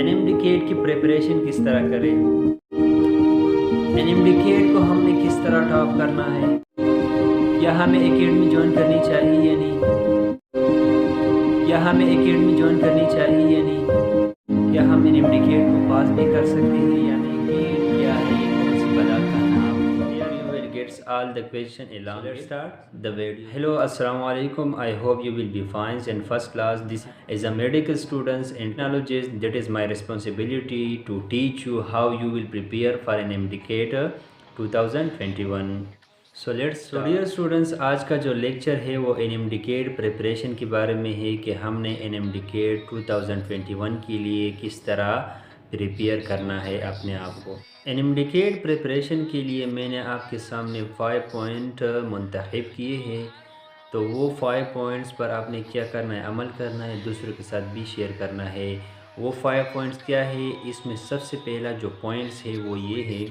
एनएमडीकेट की प्रिपरेशन किस तरह करें, एनएमडीकेट को हमने किस तरह टॉप करना है, क्या हमें एकेडमी ज्वाइन करनी चाहिए या नहीं, क्या हमें एकेडमी ज्वाइन करनी चाहिए या नहीं, क्या हम एनएमडीकेट को पास भी कर सकते हैं या नहीं, गेट क्या है, कौन सी बला का नाम है। Here you will get all the question along. Let's start the video. Hello, assalamu alaikum. I hope you will be fine in first class. This is a medical students and technologist. That is my responsibility to teach you how you will prepare for an MDCAT 2021. So dear students, आज का जो lecture है वो एनएमडीकेट preparation के बारे में है कि हमने एनएमडीकेट 2021 के लिए किस तरह प्रिपेयर करना है अपने आप को। एनएमडीकेट प्रिपरेशन के लिए मैंने आपके सामने 5 पॉइंट मुंतखब किए हैं, तो वो 5 पॉइंट्स पर आपने क्या करना है, अमल करना है, दूसरों के साथ भी शेयर करना है। वो 5 पॉइंट्स क्या है, इसमें सबसे पहला जो पॉइंट्स है वो ये है।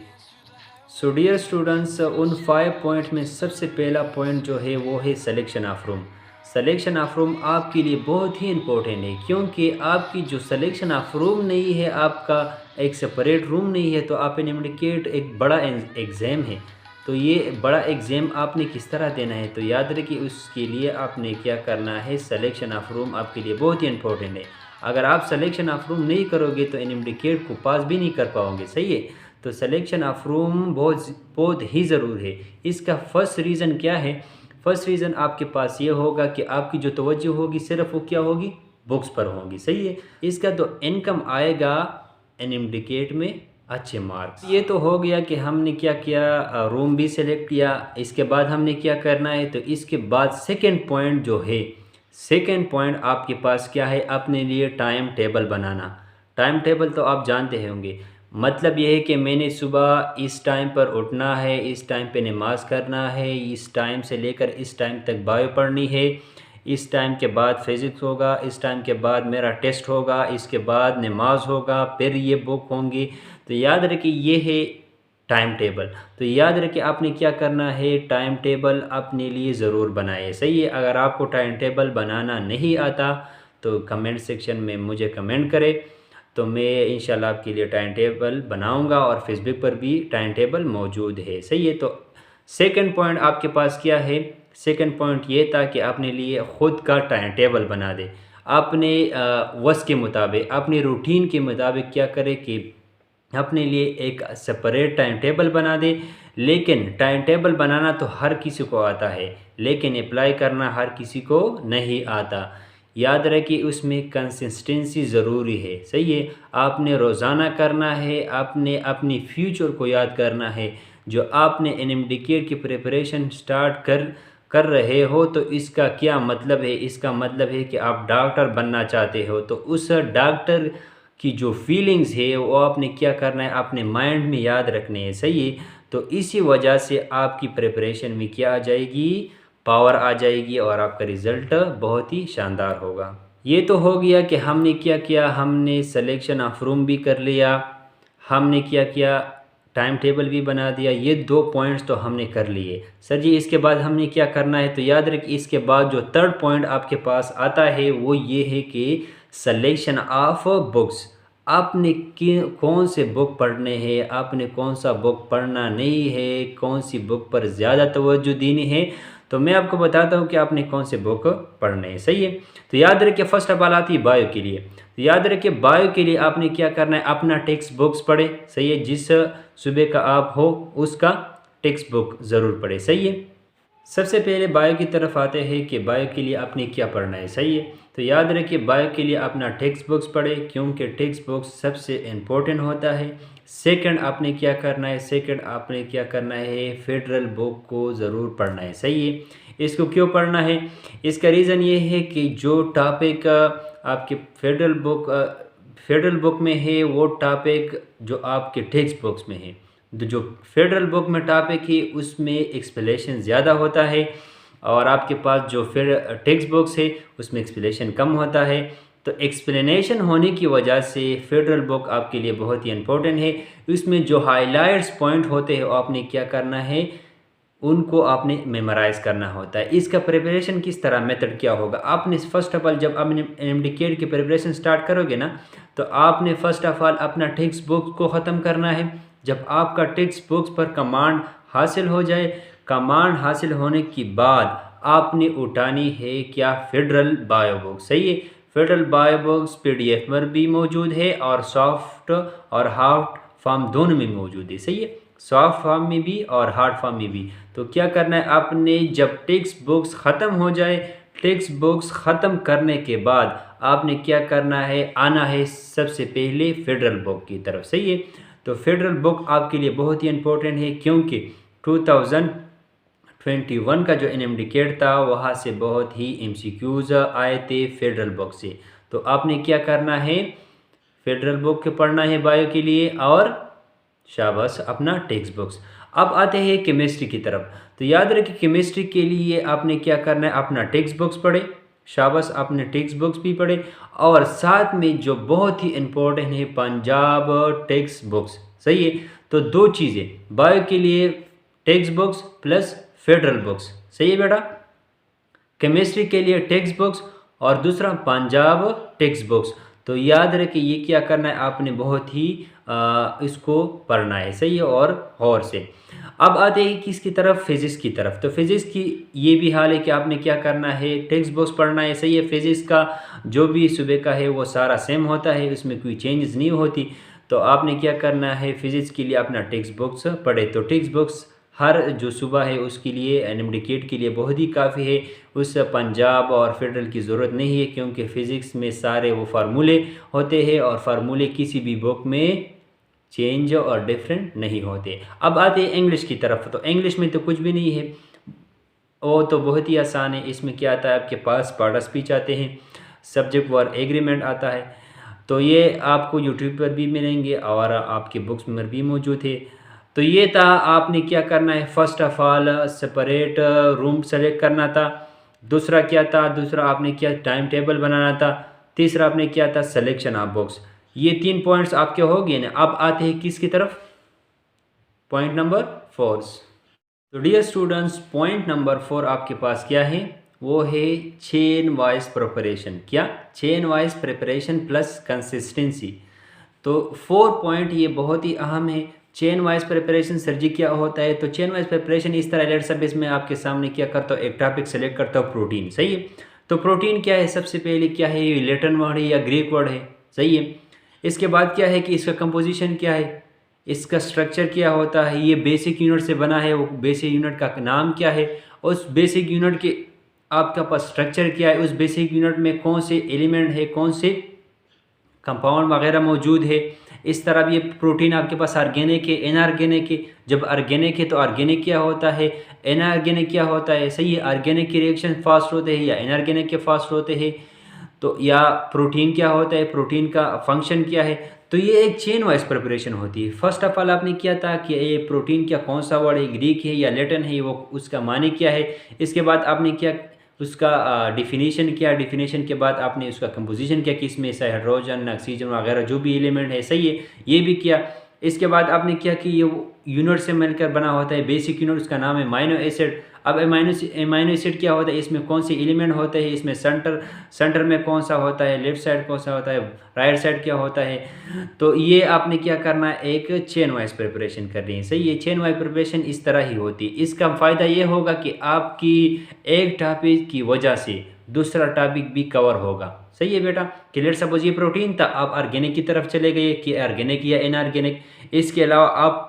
सो डियर स्टूडेंट्स, उन 5 पॉइंट में सबसे पहला पॉइंट जो है वो है selection of room. Selection of room आपके लिए बहुत ही इम्पोर्टेंट है, क्योंकि आपकी जो सिलेक्शन ऑफ रूम नहीं है, आपका एक सेपरेट रूम नहीं है, तो आप एनएमडीकेट एक बड़ा एग्ज़ाम है, तो ये बड़ा एग्ज़ाम आपने किस तरह देना है। तो याद रखिए उसके लिए आपने क्या करना है, सिलेक्शन ऑफ रूम आपके लिए बहुत ही इम्पोर्टेंट है। अगर आप सिलेक्शन ऑफ रूम नहीं करोगे तो एनएमडीकेट को पास भी नहीं कर पाओगे, सही है। तो सिलेक्शन ऑफ रूम बहुत ही ज़रूरी है। इसका फर्स्ट रीज़न क्या है, फर्स्ट रीज़न आपके पास ये होगा कि आपकी जो तवज्जो होगी सिर्फ वो क्या होगी, बुक्स पर होगी, सही है। इसका तो इनकम आएगा एनएमडीकेट में अच्छे मार्क्स। ये तो हो गया कि हमने क्या किया, रूम भी सिलेक्ट किया। इसके बाद हमने क्या करना है, तो इसके बाद सेकेंड पॉइंट जो है, सेकेंड पॉइंट आपके पास क्या है, अपने लिए टाइम टेबल बनाना। टाइम टेबल तो आप जानते होंगे, मतलब ये है कि मैंने सुबह इस टाइम पर उठना है, इस टाइम पे नमाज़ करना है, इस टाइम से लेकर इस टाइम तक बायो पढ़नी है, इस टाइम के बाद फिज़िक्स होगा, इस टाइम के बाद मेरा टेस्ट होगा, इसके बाद नमाज होगा, फिर ये बुक होंगी। तो याद रखिए ये है टाइम टेबल। तो याद रखिए आपने क्या करना है, टाइम टेबल अपने लिए ज़रूर बनाए, सही है। अगर आपको टाइम टेबल बनाना नहीं आता तो कमेंट सेक्शन में मुझे कमेंट करें, तो मैं इंशाल्लाह आपके लिए टाइम टेबल बनाऊंगा, और फेसबुक पर भी टाइम टेबल मौजूद है, सही है। तो सेकंड पॉइंट आपके पास क्या है, सेकंड पॉइंट ये था कि अपने लिए ख़ुद का टाइम टेबल बना दे, अपने वस के मुताबिक, अपनी रूटीन के मुताबिक क्या करे कि अपने लिए एक सेपरेट टाइम टेबल बना दे। लेकिन टाइम टेबल बनाना तो हर किसी को आता है, लेकिन अप्लाई करना हर किसी को नहीं आता। याद रखिए उसमें कंसिस्टेंसी ज़रूरी है, सही है। आपने रोज़ाना करना है, आपने अपनी फ्यूचर को याद करना है। जो आपने एनएमडीकेट की प्रिपरेशन स्टार्ट कर रहे हो, तो इसका क्या मतलब है, इसका मतलब है कि आप डॉक्टर बनना चाहते हो, तो उस डॉक्टर की जो फीलिंग्स है वो आपने क्या करना है, अपने माइंड में याद रखने हैं, सही है। तो इसी वजह से आपकी प्रिपरेशन में क्या आ जाएगी, पावर आ जाएगी, और आपका रिज़ल्ट बहुत ही शानदार होगा। ये तो हो गया कि हमने क्या किया, हमने सिलेक्शन ऑफ रूम भी कर लिया, हमने क्या किया, टाइम टेबल भी बना दिया। ये 2 पॉइंट्स तो हमने कर लिए सर जी। इसके बाद हमने क्या करना है, तो याद रखिए इसके बाद जो थर्ड पॉइंट आपके पास आता है वो ये है कि सिलेक्शन ऑफ बुक्स। आपने कौन से बुक पढ़ने हैं, आपने कौन सा बुक पढ़ना नहीं है, कौन सी बुक पर ज़्यादा तवज्जो देनी है। तो मैं आपको बताता हूँ कि आपने कौन से बुक पढ़ने हैं, सही है। तो याद रखिए फर्स्ट ऑफ ऑल आती है बायो के लिए। तो याद रखिए बायो के लिए आपने क्या करना है, अपना टेक्स्ट बुक्स पढ़े, सही है। जिस सुबह का आप हो उसका टेक्स्ट बुक ज़रूर पढ़े, सही है। सबसे पहले बायो की तरफ आते हैं कि बायो के लिए आपने क्या पढ़ना है, सही है। तो याद रखिए बायो के लिए अपना टेक्स्ट बुक्स पढ़े, क्योंकि टेक्स्ट बुक्स सबसे इम्पोर्टेंट होता है। सेकंड आपने क्या करना है, सेकंड आपने क्या करना है, फेडरल बुक को ज़रूर पढ़ना है, सही है। इसको क्यों पढ़ना है, इसका रीज़न ये है कि जो टॉपिक आपके फेडरल बुक में है वो टॉपिक जो आपके टेक्स्ट बुक्स में है, जो फेडरल बुक में टॉपिक है उसमें एक्सप्लेनेशन ज़्यादा होता है, और आपके पास जो फिर टेक्स्ट बुक्स है उसमें एक्सप्लेनेशन कम होता है। तो एक्सप्लेनेशन होने की वजह से फेडरल बुक आपके लिए बहुत ही इम्पोर्टेंट है। उसमें जो हाइलाइट्स पॉइंट होते हैं वो आपने क्या करना है, उनको आपने मेमोराइज़ करना होता है। इसका प्रिपरेशन किस तरह, मेथड क्या होगा, आपने फर्स्ट ऑफ ऑल जब आप एनएमडीकेट की प्रिपरेशन स्टार्ट करोगे ना, तो तो आपने फ़र्स्ट ऑफ़ ऑल अपना टेक्स्ट बुक को ख़त्म करना है। जब आपका टेक्स्ट बुक्स पर कमांड हासिल हो जाए, कमांड हासिल होने के बाद आपने उठानी है क्या, फेडरल बायो बुक। सही है, फेडरल बायो बुक्स PDF पर भी मौजूद है और सॉफ्ट और हार्ड फॉर्म दोनों में मौजूद है। सही है, सॉफ्ट फॉर्म में भी और हार्ड फॉर्म में भी। तो क्या करना है आपने, जब टेक्स्ट बुक्स ख़त्म हो जाए, टेक्स्ट बुक्स ख़त्म करने के बाद आपने क्या करना है, आना है सबसे पहले फेडरल बुक की तरफ। सही है, तो फेडरल बुक आपके लिए बहुत ही इम्पोर्टेंट है क्योंकि 2021 का जो NMDCAT था वहाँ से बहुत ही MCQs आए थे फेडरल बुक से। तो आपने क्या करना है, फेडरल बुक पढ़ना है बायो के लिए और शाबाश अपना टेक्स्ट बुक्स। अब आते हैं केमिस्ट्री की तरफ। तो याद रखिए केमिस्ट्री के लिए आपने क्या करना है, अपना टेक्स्ट बुक्स पढ़े, शाबाश अपने टेक्स्ट बुक्स भी पढ़े और साथ में जो बहुत ही इम्पोर्टेंट है पंजाब टेक्स्ट बुक्स। सही है, तो दो चीज़ें बायो के लिए, text books plus federal books. सही है बेटा, केमिस्ट्री के लिए टेक्स्ट बुक्स और दूसरा पंजाब टेक्स्ट बुक्स। तो याद रखिए ये क्या करना है आपने, बहुत ही इसको पढ़ना है। सही है, और गौर से। अब आते हैं किसकी तरफ, फिजिक्स की तरफ। तो फिजिक्स की ये भी हाल है कि आपने क्या करना है, टेक्स्ट बुक्स पढ़ना है। सही है, फिजिक्स का जो भी सुबह का है वो सारा सेम होता है, उसमें कोई चेंजेस नहीं होती। तो आपने क्या करना है, फिजिक्स के लिए अपना टेक्स्ट बुक्स पढ़े। तो टेक्स्ट बुक्स हर जो सुबह है उसके लिए, NMDCAT के लिए बहुत ही काफ़ी है, उस पंजाब और फेडरल की ज़रूरत नहीं है क्योंकि फ़िज़िक्स में सारे वो फार्मूले होते हैं और फार्मूले किसी भी बुक में चेंज और डिफरेंट नहीं होते। अब आते हैं इंग्लिश की तरफ। तो इंग्लिश में तो कुछ भी नहीं है, वो तो बहुत ही आसान है। इसमें क्या आता है आपके पास, पार्ट ऑफ स्पीच आते हैं, सब्जेक्ट वर्ब एग्रीमेंट आता है। तो ये आपको यूट्यूब पर भी मिलेंगे और आपके बुक्स में भी मौजूद है। तो ये था, आपने क्या करना है, first of all separate room select करना था। दूसरा क्या था, दूसरा आपने क्या टाइम टेबल बनाना था। तीसरा आपने क्या था, सिलेक्शन ऑफ बुक्स। ये 3 पॉइंट्स आपके हो गए ना। अब आते हैं किसकी तरफ, पॉइंट नंबर 4। तो डियर स्टूडेंट्स, पॉइंट नंबर 4 आपके पास क्या है, वो है चेन वाइज प्रिपरेशन। क्या, chain wise preparation plus consistency. तो 4 पॉइंट ये बहुत ही अहम है। चेन वाइज प्रिपरेशन सर जी क्या होता है, तो चेन वाइज प्रिपरेशन इस तरह, लेट सपोज मैं आपके सामने क्या करता हूँ, एक टॉपिक सेलेक्ट करता हूँ, प्रोटीन। सही है, तो प्रोटीन क्या है, सबसे पहले क्या है, ये लैटिन वर्ड है या ग्रीक वर्ड है। सही है, इसके बाद क्या है कि इसका कंपोजिशन क्या है, इसका स्ट्रक्चर क्या होता है, ये बेसिक यूनिट से बना है, वो बेसिक यूनिट का नाम क्या है, उस बेसिक यूनिट के आपका पास स्ट्रक्चर क्या है, उस बेसिक यूनिट में कौन से एलिमेंट है, कौन से कंपाउंड वगैरह मौजूद है। इस तरह भी ये प्रोटीन आपके पास ऑर्गेनिक है, इनऑर्गेनिक है। जब ऑर्गेनिक है तो ऑर्गेनिक क्या होता है, इनऑर्गेनिक क्या होता है। सही है, ऑर्गेनिक के रिएक्शन फास्ट होते हैं या इनऑर्गेनिक के फास्ट होते हैं। तो या प्रोटीन क्या होता है, प्रोटीन का फंक्शन क्या है। तो ये एक चेन वाइज प्रिपरेशन होती है। फर्स्ट ऑफ ऑल आपने किया था कि ये प्रोटीन क्या, कौन सा वर्ड है, ग्रीक है या लैटिन है, वो उसका माने क्या है। इसके बाद आपने क्या, उसका डिफिनीशन किया, डिफिनीशन के बाद आपने उसका कंपोजिशन किया कि इसमें से हाइड्रोजन, ऑक्सीजन वगैरह जो भी एलिमेंट है। सही है, ये भी किया। इसके बाद आपने क्या कि ये यूनिट से मिलकर बना होता है, बेसिक यूनिट, उसका नाम है अमीनो एसिड। अब अमीनो एसिड क्या होता है, इसमें कौन से एलिमेंट होते हैं, इसमें सेंटर में कौन सा होता है, लेफ्ट साइड कौन सा होता है, राइट साइड क्या होता है। तो ये आपने क्या करना है, एक चेन वाइज प्रिपरेशन कर रही है। सही है, चेन वाइज प्रिपरेशन इस तरह ही होती है। इसका फ़ायदा ये होगा कि आपकी एक टॉपिक की वजह से दूसरा टॉपिक भी कवर होगा। सही है बेटा, कि लेट सपोज ये प्रोटीन था, आप ऑर्गेनिक की तरफ चले गए कि ऑर्गेनिक या इनऑर्गेनिक। इसके अलावा आप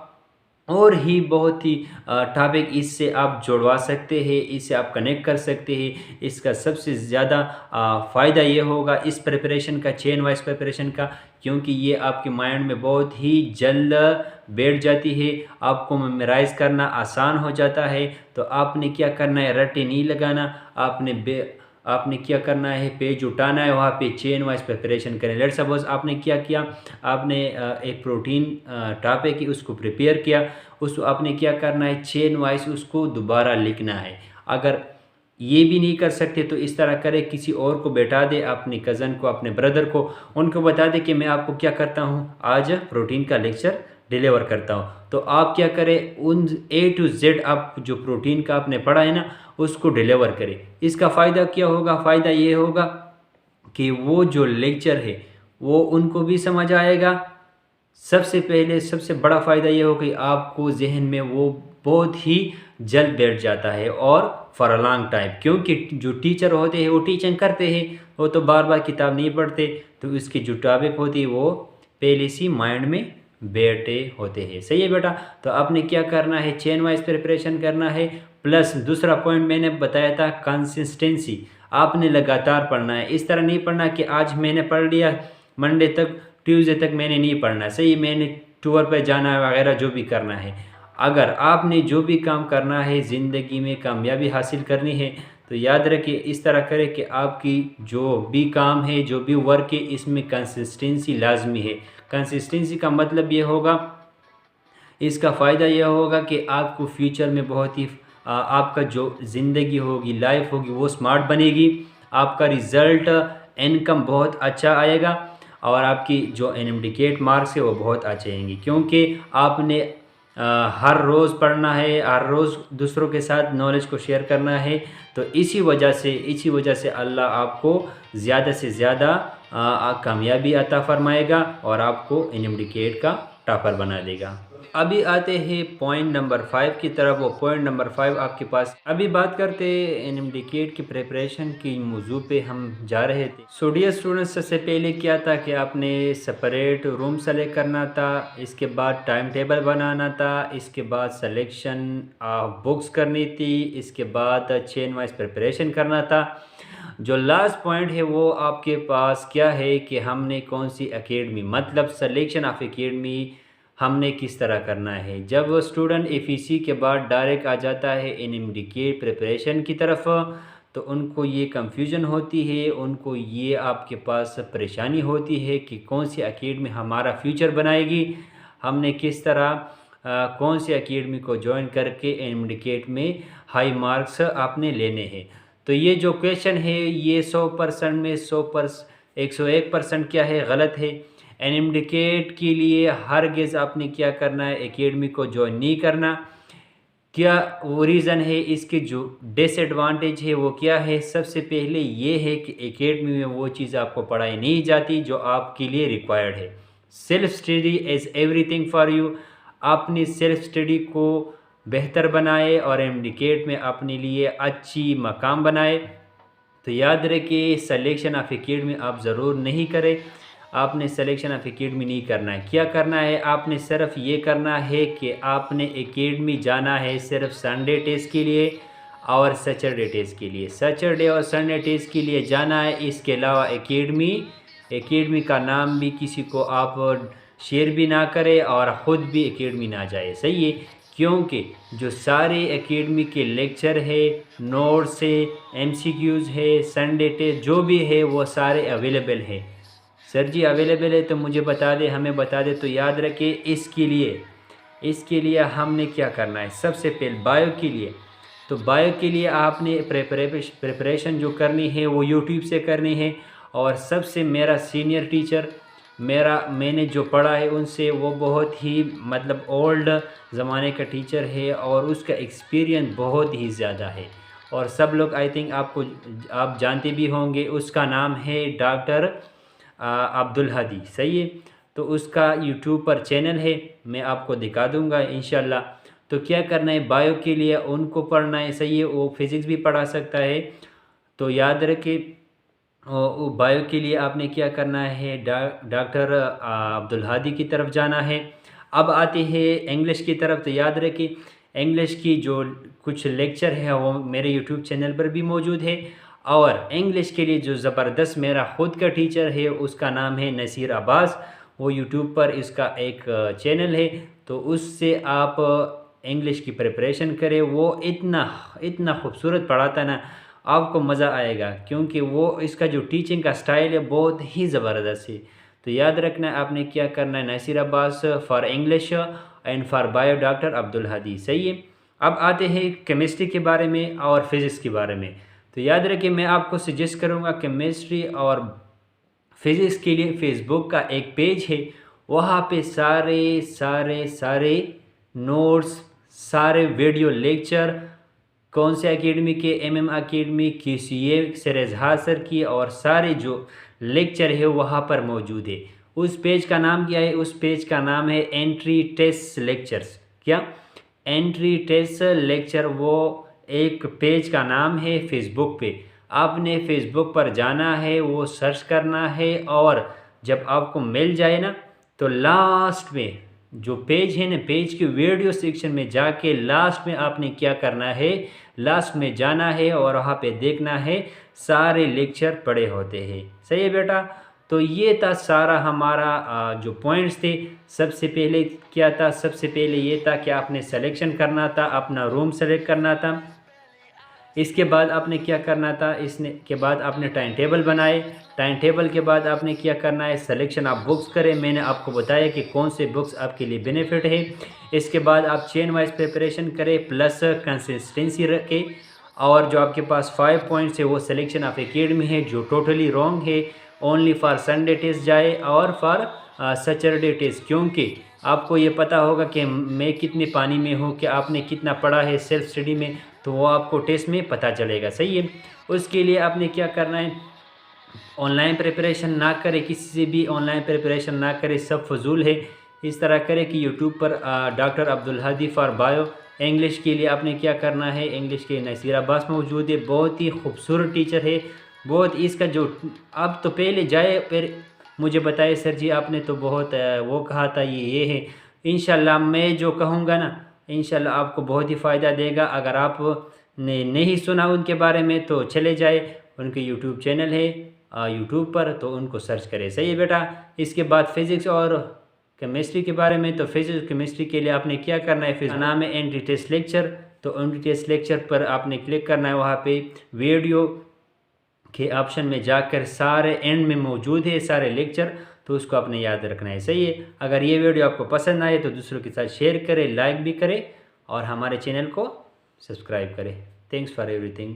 और ही बहुत ही टॉपिक इससे आप जोड़वा सकते हैं, इससे आप कनेक्ट कर सकते हैं। इसका सबसे ज़्यादा फ़ायदा ये होगा इस प्रिपरेशन का, चेन वाइज प्रिपरेशन का, क्योंकि ये आपके माइंड में बहुत ही जल्द बैठ जाती है, आपको मेमोराइज़ करना आसान हो जाता है। तो आपने क्या करना है, रट्टे नहीं लगाना, आपने क्या करना है, पेज उठाना है, वहाँ पे चेन वाइज प्रिपरेशन करें। लेट सपोज आपने क्या किया, आपने एक प्रोटीन टॉपिक की उसको प्रिपेयर किया, उसको आपने क्या करना है, चेन वाइज उसको दोबारा लिखना है। अगर ये भी नहीं कर सकते तो इस तरह करें, किसी और को बैठा दे, अपने कज़न को, अपने ब्रदर को, उनको बता दे कि मैं आपको क्या करता हूँ, आज प्रोटीन का लेक्चर डिलीवर करता हूँ। तो आप क्या करें, उन A to Z आप जो प्रोटीन का आपने पढ़ा है ना, उसको डिलीवर करें। इसका फ़ायदा क्या होगा, फ़ायदा ये होगा कि वो जो लेक्चर है वो उनको भी समझ आएगा। सबसे पहले सबसे बड़ा फ़ायदा ये हो कि आपको ज़हन में वो बहुत ही जल्द बैठ जाता है और फॉर अ लॉन्ग टाइम, क्योंकि जो टीचर होते हैं वो टीचिंग करते हैं, वो तो बार बार किताब नहीं पढ़ते, तो उसकी जो टॉपिक होती है वो पहले से माइंड में बैठे होते हैं। सही है बेटा। तो आपने क्या करना है, चेन वाइज प्रिपरेशन करना है, प्लस दूसरा पॉइंट मैंने बताया था कंसिस्टेंसी। आपने लगातार पढ़ना है, इस तरह नहीं पढ़ना कि आज मैंने पढ़ लिया, मंडे तक ट्यूसडे तक मैंने नहीं पढ़ना। सही, मैंने टूर पे जाना है वगैरह जो भी करना है। अगर आपने जो भी काम करना है ज़िंदगी में कामयाबी हासिल करनी है तो याद रखिए इस तरह करें कि आपकी जो भी काम है, जो भी वर्क है, इसमें कंसिस्टेंसी लाजमी है। कंसिस्टेंसी का मतलब ये होगा, इसका फ़ायदा यह होगा कि आपको फ्यूचर में बहुत ही आपका जो ज़िंदगी होगी, लाइफ होगी, वो स्मार्ट बनेगी, आपका रिज़ल्ट इनकम बहुत अच्छा आएगा और आपकी जो एनएमडीकेट मार्क्स है वो बहुत अच्छे आएंगे, क्योंकि आपने हर रोज़ पढ़ना है, हर रोज़ दूसरों के साथ नॉलेज को शेयर करना है। तो इसी वजह से अल्लाह आपको ज़्यादा से ज़्यादा कामयाबी अता फरमाएगा और आपको एनएमडीकेट का टॉपर बना देगा। अभी आते हैं पॉइंट नंबर 5 की तरफ। वो पॉइंट नंबर 5 आपके पास, अभी बात करते हैं एनएमडीकेट की प्रिपरेशन की मौजू पे हम जा रहे थे। सो डियर स्टूडेंट्स, सबसे पहले क्या था कि आपने सेपरेट रूम सेलेक्ट करना था, इसके बाद टाइम टेबल बनाना था, इसके बाद सिलेक्शन बुक्स करनी थी, इसके बाद चेन वाइज प्रिपरेशन करना था। जो लास्ट पॉइंट है वो आपके पास क्या है कि हमने कौन सी एकेडमी, मतलब सिलेक्शन ऑफ एकेडमी हमने किस तरह करना है। जब स्टूडेंट एफईसी के बाद डायरेक्ट आ जाता है एनएमडीके प्रिपरेशन की तरफ तो उनको ये कंफ्यूजन होती है, उनको ये आपके पास परेशानी होती है कि कौन सी एकेडमी हमारा फ्यूचर बनाएगी, हमने किस तरह कौन सी एकेडमी को ज्वाइन करके एनएमडीकेट में हाई मार्क्स आपने लेने हैं। तो ये जो क्वेश्चन है ये 100% में 101% क्या है, गलत है। एनएमडीकेट के लिए हरगिज़ आपने क्या करना है, एकेडमी को ज्वाइन नहीं करना। क्या वो रीज़न है, इसके जो डिसएडवांटेज है वो क्या है। सबसे पहले ये है कि एकेडमी में वो चीज़ आपको पढ़ाई नहीं जाती जो आपके लिए रिक्वायर्ड है। Self study is everything for you. अपनी सेल्फ स्टडी को बेहतर बनाए और एनएमडीकेट में अपने लिए अच्छी मकाम बनाए। तो याद रखिए सिलेक्शन ऑफ एकेडमी आप ज़रूर नहीं करें, आपने सिलेक्शन ऑफ एकेडमी नहीं करना है। क्या करना है, आपने सिर्फ ये करना है कि आपने एकेडमी जाना है सिर्फ संडे टेस्ट के लिए और सैटरडे टेस्ट के लिए। सैटरडे और संडे टेस्ट के लिए जाना है, इसके अलावा एकेडमी का नाम भी किसी को आप शेयर भी ना करें और ख़ुद भी एकेडमी ना जाए। सही है, क्योंकि जो सारे एकेडमी के लेक्चर है, नोट्स है, एमसीक्यूज़ है, संडे टेस्ट जो भी है वो सारे अवेलेबल है। सर जी अवेलेबल है तो मुझे बता दे, हमें बता दे। तो याद रखिए इसके लिए हमने क्या करना है, सबसे पहले बायो के लिए, तो बायो के लिए आपने प्रिपरेशन जो करनी है वो यूट्यूब से करनी है। और सबसे मेरा सीनियर टीचर, मैंने जो पढ़ा है उनसे, वो बहुत ही मतलब ओल्ड ज़माने का टीचर है और उसका एक्सपीरियंस बहुत ही ज़्यादा है और सब लोग आई थिंक आप जानते भी होंगे। उसका नाम है डॉक्टर अब्दुल हादी। सही है, तो उसका यूट्यूब पर चैनल है, मैं आपको दिखा दूंगा इंशाल्लाह। तो क्या करना है, बायो के लिए उनको पढ़ना है। सही है, वो फिज़िक्स भी पढ़ा सकता है। तो याद रखिए बायो के लिए आपने क्या करना है, डॉक्टर अब्दुल हादी की तरफ जाना है। अब आते हैं इंग्लिश की तरफ। तो याद रखिए इंग्लिश की जो कुछ लेक्चर है वो मेरे यूट्यूब चैनल पर भी मौजूद है। और इंग्लिश के लिए जो ज़बरदस्त मेरा ख़ुद का टीचर है उसका नाम है नसीर अब्बास, वो यूट्यूब पर इसका एक चैनल है, तो उससे आप इंग्लिश की प्रिपरेशन करें। वो इतना खूबसूरत पढ़ाता ना, आपको मज़ा आएगा, क्योंकि वो इसका जो टीचिंग का स्टाइल है बहुत ही ज़बरदस्त है। तो याद रखना है आपने क्या करना है, Naseer Abbas for English and for bio doctor Abdul Hadi. सही है। अब आते हैं केमिस्ट्री के बारे में और फिज़िक्स के बारे में। तो याद रखिए मैं आपको सजेस्ट करूँगा केमिस्ट्री और फिज़िक्स के लिए फेसबुक का एक पेज है, वहाँ पे सारे नोट्स, सारे वीडियो लेक्चर, कौन से एकेडमी के, MM एकेडमी, QCA से रेजहा सर की, और सारे जो लेक्चर है वहाँ पर मौजूद है। उस पेज का नाम क्या है? उस पेज का नाम है एंट्री टेस्ट लेक्चर्स। क्या? एंट्री टेस्ट लेक्चर, वो एक पेज का नाम है फेसबुक पे। आपने फेसबुक पर जाना है, वो सर्च करना है, और जब आपको मिल जाए ना तो लास्ट में जो पेज है ना, पेज के वीडियो सेक्शन में जाके लास्ट में आपने क्या करना है? लास्ट में जाना है और वहाँ पे देखना है सारे लेक्चर पड़े होते हैं। सही है बेटा? तो ये था सारा हमारा जो पॉइंट्स थे। सबसे पहले क्या था? सबसे पहले ये था कि आपने सिलेक्शन करना था, अपना रूम सेलेक्ट करना था। इसके बाद आपने क्या करना था? इसने के बाद आपने टाइम टेबल बनाए। टाइम टेबल के बाद आपने क्या करना है? सिलेक्शन आप बुक्स करें। मैंने आपको बताया कि कौन से बुक्स आपके लिए बेनिफिट है। इसके बाद आप चेन वाइज प्रिपरेशन करें प्लस कंसिस्टेंसी रखें, और जो आपके पास 5 पॉइंट्स है वो सिलेक्शन ऑफ एकेडमी है जो टोटली रॉन्ग है। ओनली फॉर संडे टेस्ट जाए और फॉर सैटरडे टेस्ट, क्योंकि आपको ये पता होगा कि मैं कितने पानी में हूँ, कि आपने कितना पढ़ा है सेल्फ स्टडी में, तो वो आपको टेस्ट में पता चलेगा। सही है? उसके लिए आपने क्या करना है? ऑनलाइन प्रिपरेशन ना करें, किसी से भी ऑनलाइन प्रिपरेशन ना करें, सब फजूल है। इस तरह करें कि यूट्यूब पर doctor Abdul Hadi for bio English के लिए आपने क्या करना है? इंग्लिश के नसीर अब्बास मौजूद है, बहुत ही खूबसूरत टीचर है, बहुत इसका जो अब तो पहले जाए फिर मुझे बताए सर जी आपने तो बहुत वो कहा था ये है। इंशाल्लाह मैं जो कहूँगा ना, इंशाल्लाह आपको बहुत ही फ़ायदा देगा। अगर आप ने नहीं सुना उनके बारे में तो चले जाए, उनके यूट्यूब चैनल है यूट्यूब पर, तो उनको सर्च करें। सही है बेटा? इसके बाद फिज़िक्स और केमिस्ट्री के बारे में, तो फिजिक्स केमिस्ट्री के लिए आपने क्या करना है? फिर नाम है एंट्री टेस्ट लेक्चर, तो एंट्री टेस्ट लेक्चर पर आपने क्लिक करना है। वहाँ पे वीडियो के ऑप्शन में जाकर सारे एंड में मौजूद है सारे लेक्चर, तो उसको आपने याद रखना है। सही है? अगर ये वीडियो आपको पसंद आए तो दूसरों के साथ शेयर करें, लाइक भी करें, और हमारे चैनल को सब्सक्राइब करें। Thanks for everything.